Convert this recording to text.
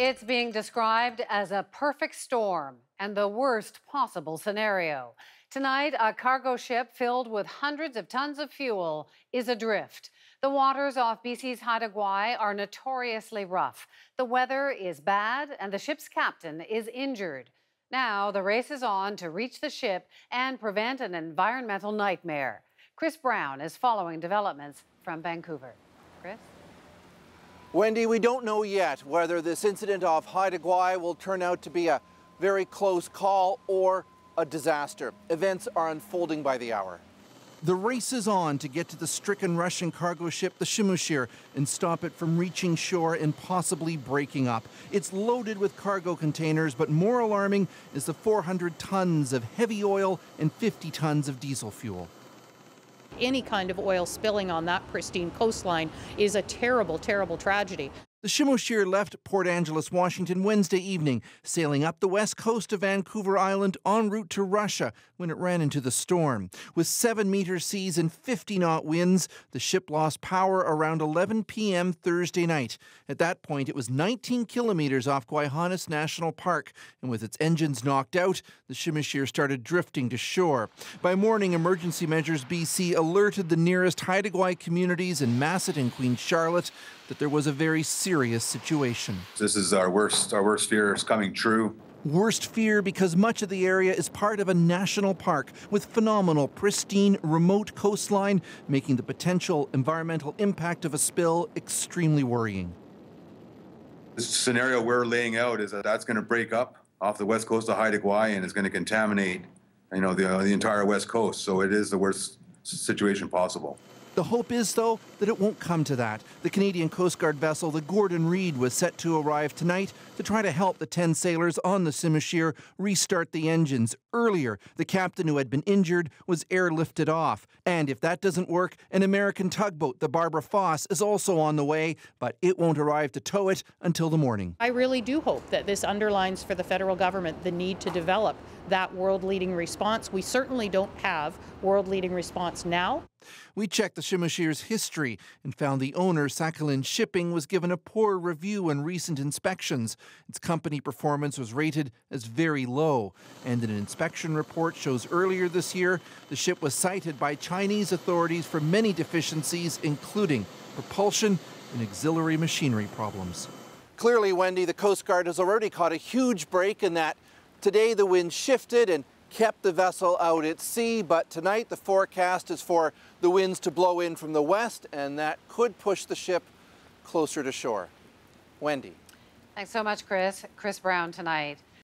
It's being described as a perfect storm and the worst possible scenario. Tonight, a cargo ship filled with hundreds of tons of fuel is adrift. The waters off BC's Haida Gwaii are notoriously rough. The weather is bad and the ship's captain is injured. Now, the race is on to reach the ship and prevent an environmental nightmare. Chris Brown is following developments from Vancouver. Chris? Wendy, we don't know yet whether this incident off Haida Gwaii will turn out to be a very close call or a disaster. Events are unfolding by the hour. The race is on to get to the stricken Russian cargo ship, the Shimushir, and stop it from reaching shore and possibly breaking up. It's loaded with cargo containers, but more alarming is the 400 tons of heavy oil and 50 tons of diesel fuel. Any kind of oil spilling on that pristine coastline is a terrible, terrible tragedy. The Shimushir left Port Angeles, Washington Wednesday evening, sailing up the west coast of Vancouver Island en route to Russia when it ran into the storm. With 7-meter seas and 50-knot winds, the ship lost power around 11 p.m. Thursday night. At that point, it was 19 kilometers off Gwaii Haanas National Park, and with its engines knocked out, the Shimushir started drifting to shore. By morning, Emergency Measures BC alerted the nearest Haida Gwaii communities in Masset and Queen Charlotte that there was a very serious situation. This is our worst fear is coming true. Worst fear because much of the area is part of a national park with phenomenal, pristine, remote coastline, making the potential environmental impact of a spill extremely worrying. This scenario we're laying out is that that's going to break up off the west coast of Haida Gwaii and is going to contaminate, the entire west coast. So it is the worst situation possible. The hope is, though, that it won't come to that. The Canadian Coast Guard vessel, the Gordon Reed, was set to arrive tonight to try to help the 10 sailors on the Shimushir restart the engines. Earlier, the captain who had been injured was airlifted off. And if that doesn't work, an American tugboat, the Barbara Foss, is also on the way, but it won't arrive to tow it until the morning. I really do hope that this underlines for the federal government the need to develop that world-leading response. We certainly don't have world-leading response now. We checked the Shimushir's history and found the owner, Sakhalin Shipping, was given a poor review in recent inspections. Its company performance was rated as very low. And an inspection report shows earlier this year, the ship was cited by Chinese authorities for many deficiencies, including propulsion and auxiliary machinery problems. Clearly, Wendy, the Coast Guard has already caught a huge break in that today the wind shifted and kept the vessel out at sea, but tonight the forecast is for the winds to blow in from the west, and that could push the ship closer to shore. Wendy. Thanks so much, Chris. Chris Brown tonight.